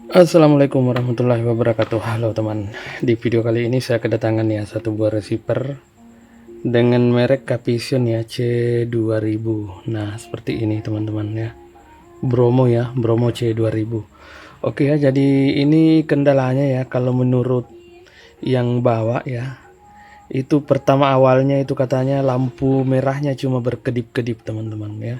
Assalamualaikum warahmatullahi wabarakatuh. Halo teman, di video kali ini saya kedatangan ya satu buah receiver dengan merek Capition ya C2000. Nah seperti ini teman-teman ya, Bromo ya, Bromo C2000. Oke ya, jadi ini kendalanya ya kalau menurut yang bawa ya, itu pertama awalnya itu katanya lampu merahnya cuma berkedip-kedip teman-teman ya.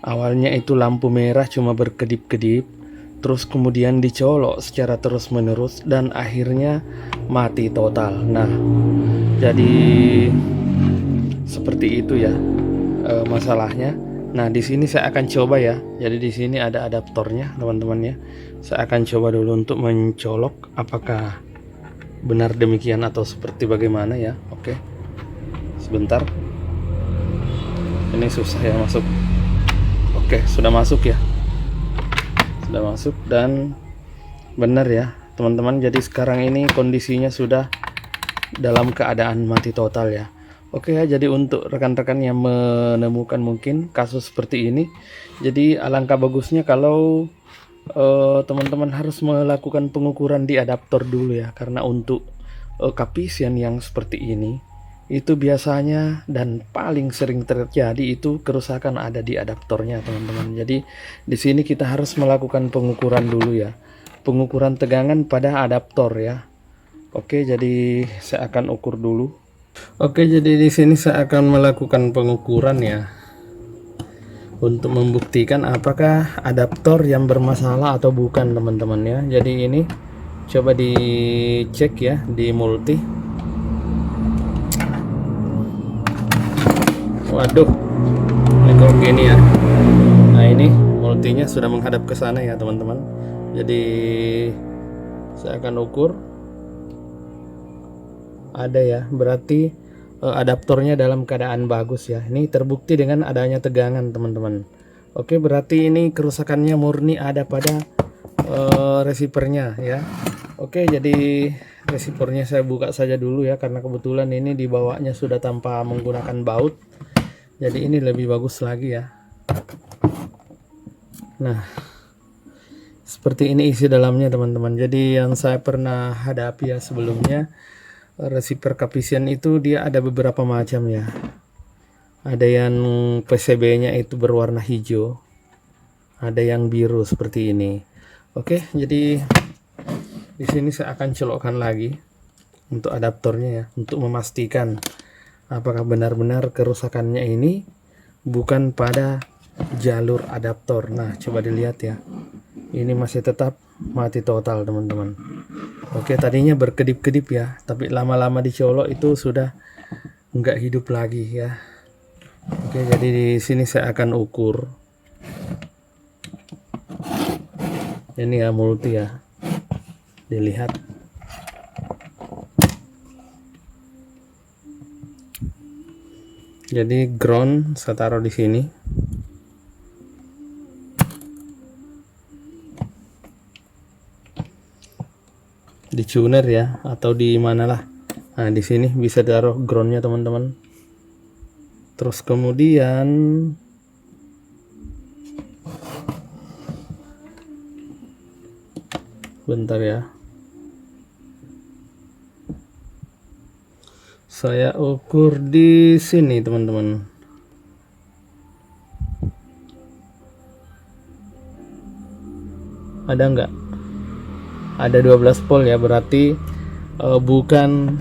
Awalnya itu lampu merah cuma berkedip-kedip, terus kemudian dicolok secara terus-menerus dan akhirnya mati total. Nah, jadi seperti itu ya masalahnya. Nah, di sini saya akan coba ya. Jadi di sini ada adaptornya, teman-teman ya. Saya akan coba dulu untuk mencolok apakah benar demikian atau seperti bagaimana ya. Oke. Sebentar. Ini susah ya masuk. Oke, sudah masuk ya. Sudah masuk dan benar ya teman-teman, jadi sekarang ini kondisinya sudah dalam keadaan mati total ya. Oke ya, jadi untuk rekan-rekan yang menemukan mungkin kasus seperti ini, jadi alangkah bagusnya kalau teman-teman harus melakukan pengukuran di adaptor dulu ya, karena untuk Capition yang seperti ini itu biasanya dan paling sering terjadi itu kerusakan ada di adaptornya teman-teman. Jadi di sini kita harus melakukan pengukuran dulu ya, pengukuran tegangan pada adaptor ya. Oke, jadi saya akan ukur dulu. Oke, jadi di sini saya akan melakukan pengukuran ya untuk membuktikan apakah adaptor yang bermasalah atau bukan teman-teman ya. Jadi ini coba dicek ya di multi. Waduh, ini kok gini ya. Nah ini multinya sudah menghadap ke sana ya teman-teman. Jadi saya akan ukur. Ada ya, berarti adaptornya dalam keadaan bagus ya. Ini terbukti dengan adanya tegangan teman-teman. Oke, berarti ini kerusakannya murni ada pada receivernya ya. Oke, jadi receivernya saya buka saja dulu ya, karena kebetulan ini dibawanya sudah tanpa menggunakan baut. Jadi ini lebih bagus lagi ya. Nah, seperti ini isi dalamnya teman-teman. Jadi yang saya pernah hadapi ya sebelumnya, receiver Capition itu dia ada beberapa macam ya. Ada yang PCB-nya itu berwarna hijau, ada yang biru seperti ini. Oke, jadi di sini saya akan colokkan lagi untuk adaptornya ya, untuk memastikan apakah benar-benar kerusakannya ini bukan pada jalur adaptor. Nah, coba dilihat ya. Ini masih tetap mati total, teman-teman. Oke, tadinya berkedip-kedip ya, tapi lama-lama dicolok itu sudah nggak hidup lagi ya. Oke, jadi di sini saya akan ukur. Ini ya multi ya. Dilihat. Jadi ground saya taruh di sini. Di tuner ya, atau di manalah. Nah, di sini bisa taruh groundnya teman-teman. Terus kemudian bentar ya. Saya ukur di sini teman-teman. Ada nggak? Ada 12 volt ya, berarti bukan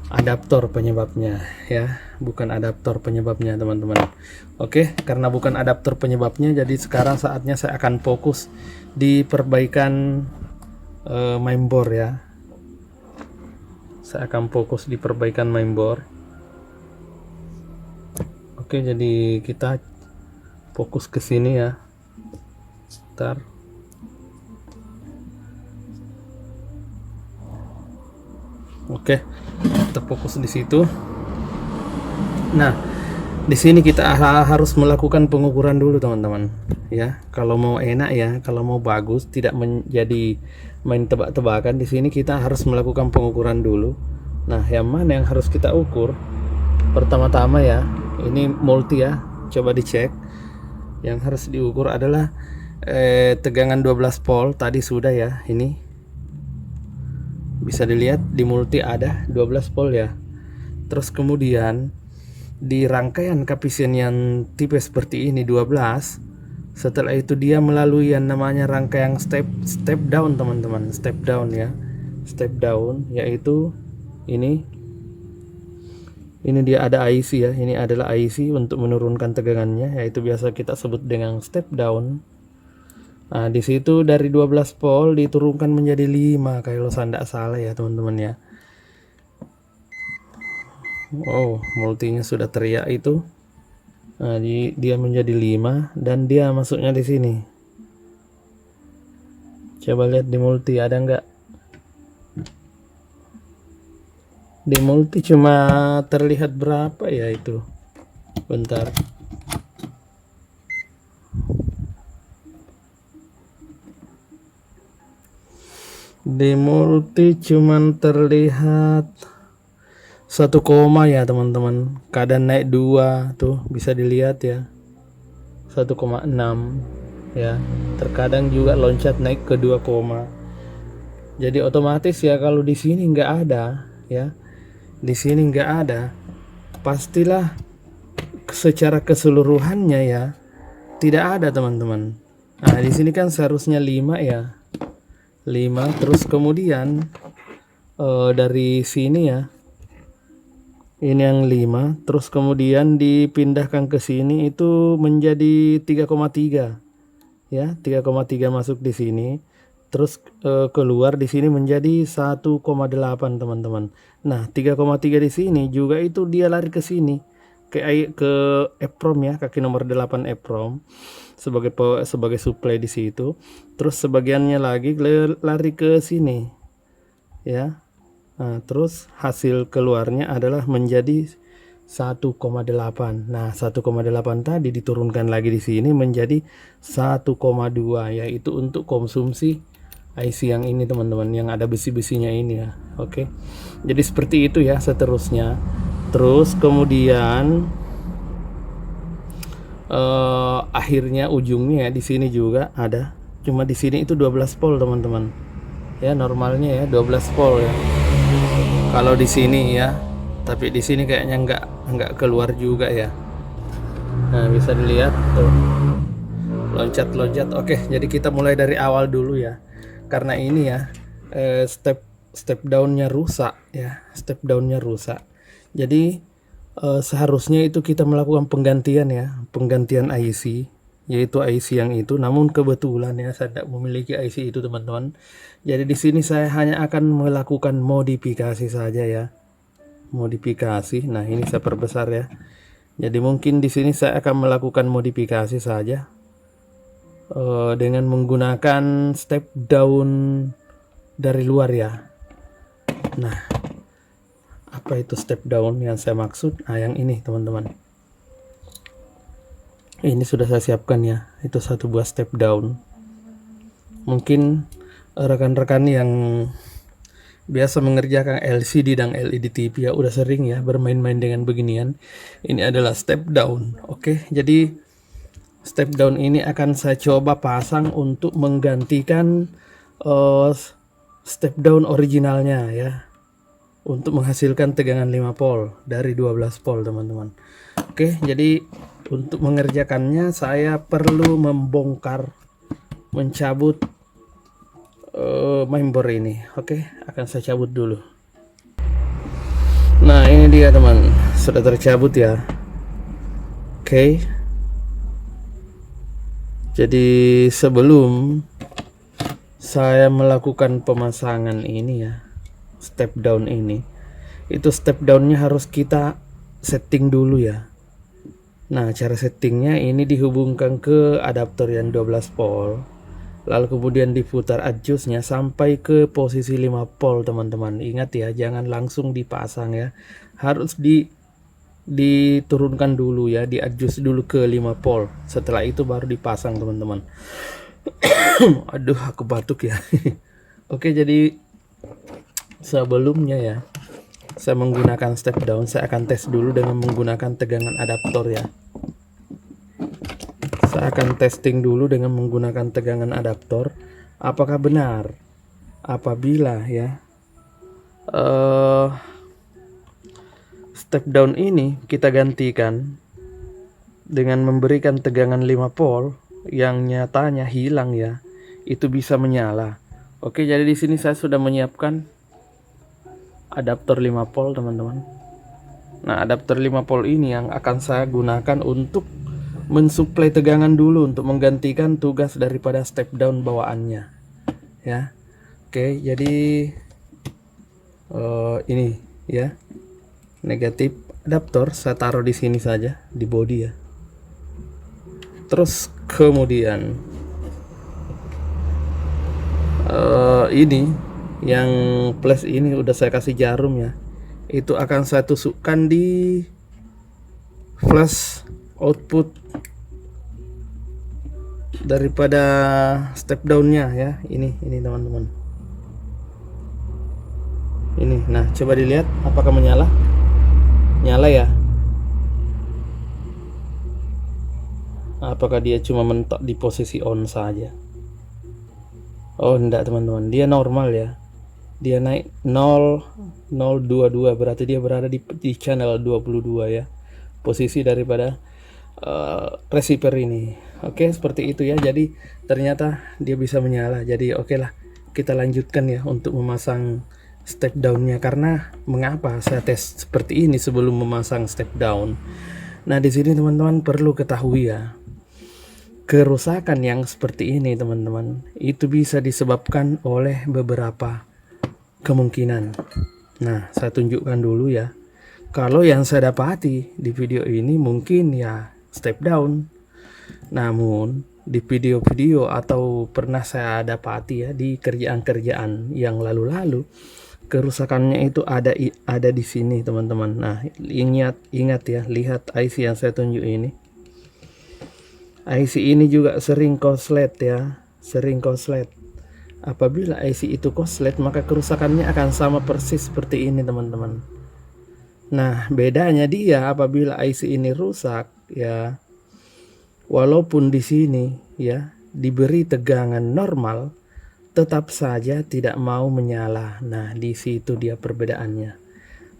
adaptor penyebabnya ya, bukan adaptor penyebabnya teman-teman. Oke, karena bukan adaptor penyebabnya, jadi sekarang saatnya saya akan fokus di perbaikan mainboard ya. Saya akan fokus di perbaikan mainboard. Oke, jadi kita fokus ke sini ya. Ntar. Oke, kita fokus di situ. Nah, di sini kita harus melakukan pengukuran dulu teman-teman ya. Kalau mau enak ya, kalau mau bagus, tidak menjadi main tebak-tebakan, di sini kita harus melakukan pengukuran dulu. Nah, yang mana yang harus kita ukur? Pertama-tama ya, ini multi ya, coba dicek. Yang harus diukur adalah tegangan 12 volt tadi sudah ya. Ini bisa dilihat di multi ada 12 volt ya. Terus kemudian di rangkaian kapasian yang tipe seperti ini 12, setelah itu dia melalui yang namanya rangkaian step down teman-teman, step down ya, step down, yaitu ini dia ada IC ya, ini adalah IC untuk menurunkan tegangannya, yaitu biasa kita sebut dengan step down. Nah di situ dari 12 volt diturunkan menjadi 5 kalau saya tidak salah ya teman-teman ya. Oh, multinya sudah teriak itu. Nah, dia menjadi 5 dan dia masuknya di sini. Coba lihat di multi ada nggak? Di multi cuma terlihat berapa ya itu? Bentar. Di multi cuman terlihat 1 koma ya teman-teman. Kadang naik 2 tuh bisa dilihat ya. 1,6 ya. Terkadang juga loncat naik ke 2 koma. Jadi otomatis ya kalau di sini nggak ada ya. Di sini nggak ada. Pastilah secara keseluruhannya ya tidak ada teman-teman. Nah, di sini kan seharusnya 5 ya. 5 terus kemudian dari sini ya. Ini yang 5 terus kemudian dipindahkan ke sini itu menjadi 3,3 ya, 3,3 masuk di sini. Terus keluar di sini menjadi 1,8 teman-teman. Nah, 3,3 di sini juga itu dia lari ke sini ke EEPROM ya, kaki nomor 8 EEPROM sebagai supply di situ. Terus sebagiannya lagi lari ke sini ya. Nah, terus hasil keluarnya adalah menjadi 1,8. Nah, 1,8 tadi diturunkan lagi di sini menjadi 1,2 yaitu untuk konsumsi IC yang ini teman-teman, yang ada besi-besinya ini ya. Oke. Jadi seperti itu ya seterusnya. Terus kemudian akhirnya ujungnya ya di sini juga ada. Cuma di sini itu 12 volt teman-teman. Ya normalnya ya 12 volt ya. Kalau di sini ya. Tapi di sini kayaknya nggak keluar juga ya. Nah, bisa dilihat tuh. Loncat-loncat. Oke, jadi kita mulai dari awal dulu ya. Karena ini ya step downnya rusak ya, step downnya rusak. Jadi seharusnya itu kita melakukan penggantian ya, penggantian IC, yaitu IC yang itu. Namun kebetulan ya saya tidak memiliki IC itu teman-teman. Jadi di sini saya hanya akan melakukan modifikasi saja ya, modifikasi. Nah ini saya perbesar ya. Jadi mungkin di sini saya akan melakukan modifikasi saja. Dengan menggunakan step down dari luar ya. Nah, apa itu step down yang saya maksud? Nah, yang ini teman-teman. Ini sudah saya siapkan ya. Itu satu buah step down. Mungkin rekan-rekan yang biasa mengerjakan LCD dan LED TV ya udah sering ya bermain-main dengan beginian. Ini adalah step down. Oke, jadi step down ini akan saya coba pasang untuk menggantikan step down originalnya ya, untuk menghasilkan tegangan 5 volt dari 12 volt teman-teman. Oke, jadi untuk mengerjakannya saya perlu mencabut mainboard ini. Oke, akan saya cabut dulu. Nah ini dia teman, sudah tercabut ya. Oke. Jadi sebelum saya melakukan pemasangan ini ya, step down ini, itu step downnya harus kita setting dulu ya. Nah cara settingnya ini dihubungkan ke adaptor yang 12 volt, lalu kemudian diputar adjustnya sampai ke posisi 5 volt teman-teman. Ingat ya, jangan langsung dipasang ya, harus diturunkan dulu ya, di adjust dulu ke 5 volt. Setelah itu baru dipasang teman-teman. Aduh aku batuk ya. Oke, jadi sebelumnya ya saya menggunakan step down, saya akan tes dulu dengan menggunakan tegangan adaptor ya. Saya akan testing dulu dengan menggunakan tegangan adaptor. Apakah benar apabila ya step down ini kita gantikan dengan memberikan tegangan 5 volt yang nyatanya hilang ya, itu bisa menyala. Oke, jadi di sini saya sudah menyiapkan adaptor 5 volt teman-teman. Nah, adaptor 5 volt ini yang akan saya gunakan untuk mensuplai tegangan dulu untuk menggantikan tugas daripada step down bawaannya ya. Oke, jadi ini ya, negatif adaptor saya taruh di sini saja di body ya. Terus kemudian ini yang plus ini udah saya kasih jarum ya, itu akan saya tusukkan di flash output daripada step downnya ya. Ini teman-teman, ini. Nah, coba dilihat apakah menyala. Nyala ya. Apakah dia cuma mentok di posisi on saja? Oh enggak teman-teman, dia normal ya. Dia naik 0,022, berarti dia berada di channel 22 ya, posisi daripada receiver ini. Oke, seperti itu ya. Jadi ternyata dia bisa menyala. Jadi oke lah, kita lanjutkan ya untuk memasang step downnya. Karena mengapa saya tes seperti ini sebelum memasang step down? Nah, di sini teman-teman perlu ketahui ya, kerusakan yang seperti ini teman-teman itu bisa disebabkan oleh beberapa kemungkinan. Nah, saya tunjukkan dulu ya. Kalau yang saya dapati di video ini mungkin ya step down. Namun di video-video atau pernah saya dapati ya di kerjaan-kerjaan yang lalu-lalu, kerusakannya itu ada di sini teman-teman. Nah, ingat ya, lihat IC yang saya tunjuk ini. IC ini juga sering koslet ya, sering koslet. Apabila IC itu koslet, maka kerusakannya akan sama persis seperti ini teman-teman. Nah, bedanya dia apabila IC ini rusak ya, walaupun di sini ya diberi tegangan normal, tetap saja tidak mau menyala. Nah, di situ dia perbedaannya.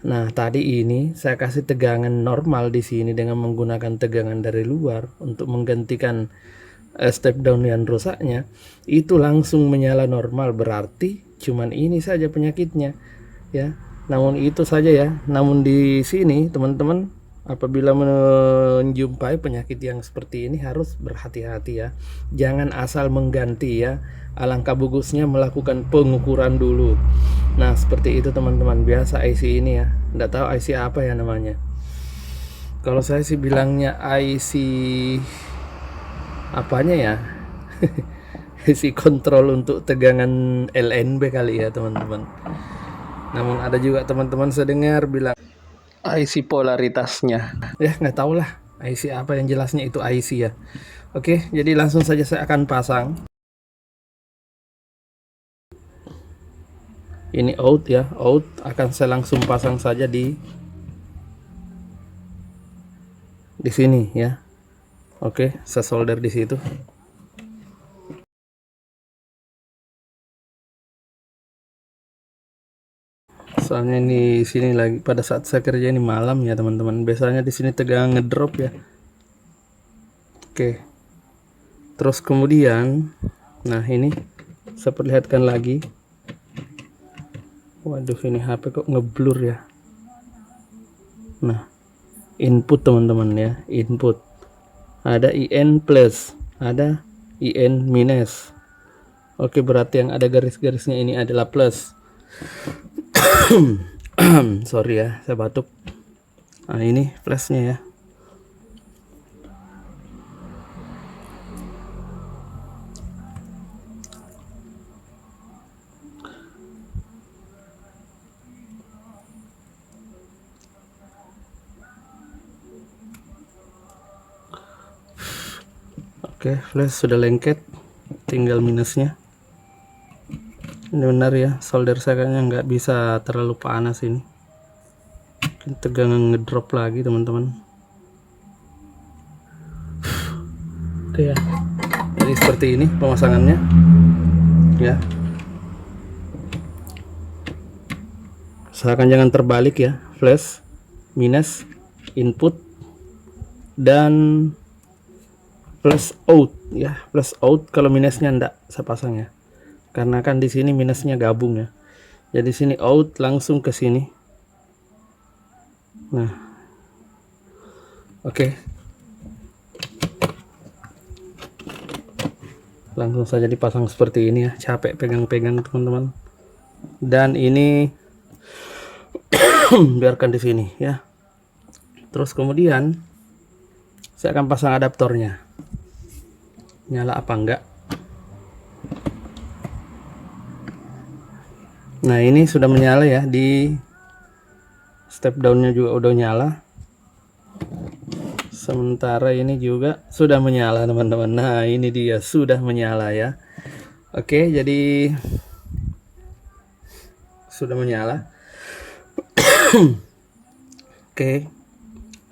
Nah, tadi ini saya kasih tegangan normal di sini dengan menggunakan tegangan dari luar untuk menggantikan step down yang rusaknya, itu langsung menyala normal. Berarti cuman ini saja penyakitnya ya. Namun itu saja ya. Namun di sini teman-teman, apabila menjumpai penyakit yang seperti ini harus berhati-hati ya. Jangan asal mengganti ya. Alangkah bagusnya melakukan pengukuran dulu. Nah, seperti itu teman-teman. Biasa IC ini ya, nggak tahu IC apa ya namanya. Kalau saya sih bilangnya IC apanya ya. IC kontrol untuk tegangan LNB kali ya teman-teman. Namun ada juga teman-teman saya dengar bilang IC polaritasnya ya, nggak tahu lah IC apa, yang jelasnya itu IC ya. Oke, jadi langsung saja saya akan pasang. Ini out ya, out. Akan saya langsung pasang saja di sini ya. Oke, saya solder di situ. Soalnya ini sini lagi pada saat saya kerja ini malam ya teman-teman. Biasanya di sini tegangan ngedrop ya. Oke. Terus kemudian, nah ini saya perlihatkan lagi. Waduh, ini HP kok ngeblur ya. Nah, input teman-teman ya, input. Ada IN plus, ada IN minus. Oke, berarti yang ada garis-garisnya ini adalah plus. Sorry ya, saya batuk. Nah, ini flashnya ya. Oke, flash sudah lengket, tinggal minusnya. Ini benar ya, solder saya kayaknya nggak bisa terlalu panas ini. Tegangan ngedrop lagi teman-teman. Oke ya. Jadi seperti ini pemasangannya ya. Usahakan jangan terbalik ya. Flash, minus, input, dan plus out ya. Plus out, kalau minusnya enggak saya pasang ya. Karena kan di sini minusnya gabung ya. Jadi sini out langsung ke sini. Nah, oke. Langsung saja dipasang seperti ini ya. Capek pegang-pegang teman-teman. Dan ini biarkan di sini ya. Terus kemudian saya akan pasang adaptornya. Nyala apa enggak? Nah, ini sudah menyala ya. Di step downnya juga udah nyala. Sementara ini juga sudah menyala teman-teman. Nah, ini dia sudah menyala ya. Oke, jadi sudah menyala. Oke,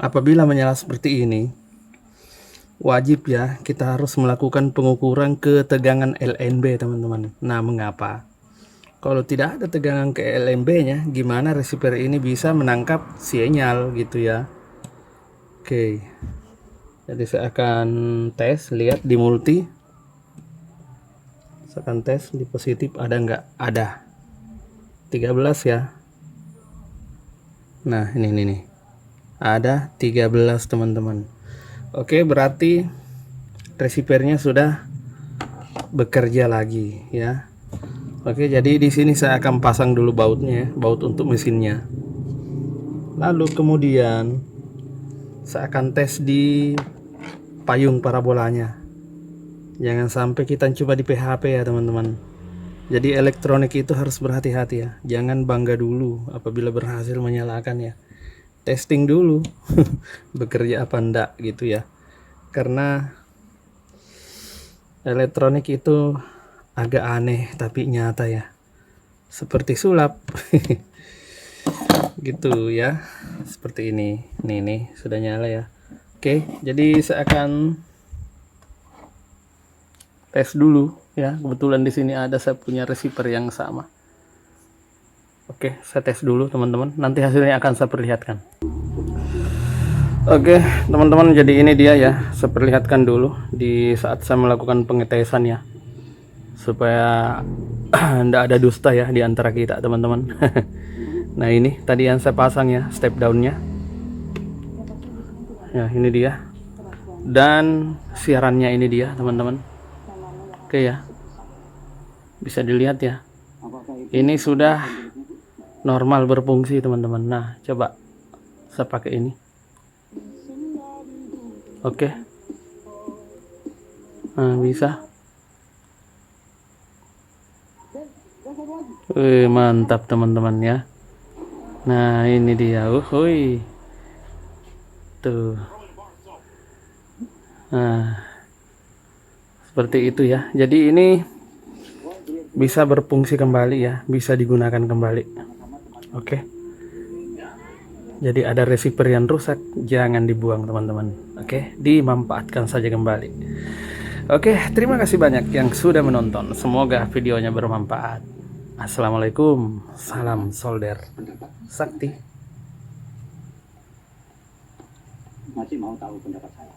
apabila menyala seperti ini, wajib ya kita harus melakukan pengukuran ketegangan LNB teman-teman. Nah, mengapa? Kalau tidak ada tegangan ke LNB-nya, gimana receiver ini bisa menangkap sinyal gitu ya? Oke, jadi saya akan tes, lihat di multi. Saya akan tes di positif ada nggak? Ada 13 ya. Nah, ini nih. Ada 13 teman-teman. Oke, berarti receivernya sudah bekerja lagi ya. Oke, jadi di sini saya akan pasang dulu bautnya, baut untuk mesinnya. Lalu kemudian saya akan tes di payung parabolanya. Jangan sampai kita coba di PHP ya teman-teman. Jadi elektronik itu harus berhati-hati ya. Jangan bangga dulu apabila berhasil menyalakan ya. Testing dulu bekerja apa enggak gitu ya. Karena elektronik itu agak aneh tapi nyata ya. Seperti sulap. Gitu ya. Seperti ini. Nih sudah nyala ya. Oke, jadi saya akan tes dulu ya. Kebetulan di sini ada saya punya receiver yang sama. Oke, saya tes dulu teman-teman. Nanti hasilnya akan saya perlihatkan. Oke, teman-teman, jadi ini dia ya. Saya perlihatkan dulu di saat saya melakukan pengetesan ya. Supaya tidak ada dusta ya di antara kita, teman-teman. Nah, ini tadi yang saya pasang ya, step down-nya. Ya, ini dia. Dan siarannya ini dia, teman-teman. Oke ya. Bisa dilihat ya. Ini sudah normal berfungsi, teman-teman. Nah, coba saya pakai ini. Oke. Nah, bisa. Mantap teman-teman ya. Nah, ini dia. Uhuy. Tuh. Nah, seperti itu ya. Jadi ini bisa berfungsi kembali ya, bisa digunakan kembali. Oke. Jadi ada receiver yang rusak, jangan dibuang teman-teman. Oke, dimanfaatkan saja kembali. Oke, terima kasih banyak yang sudah menonton. Semoga videonya bermanfaat. Assalamualaikum, salam solder sakti. Masih mau tahu pendapat saya?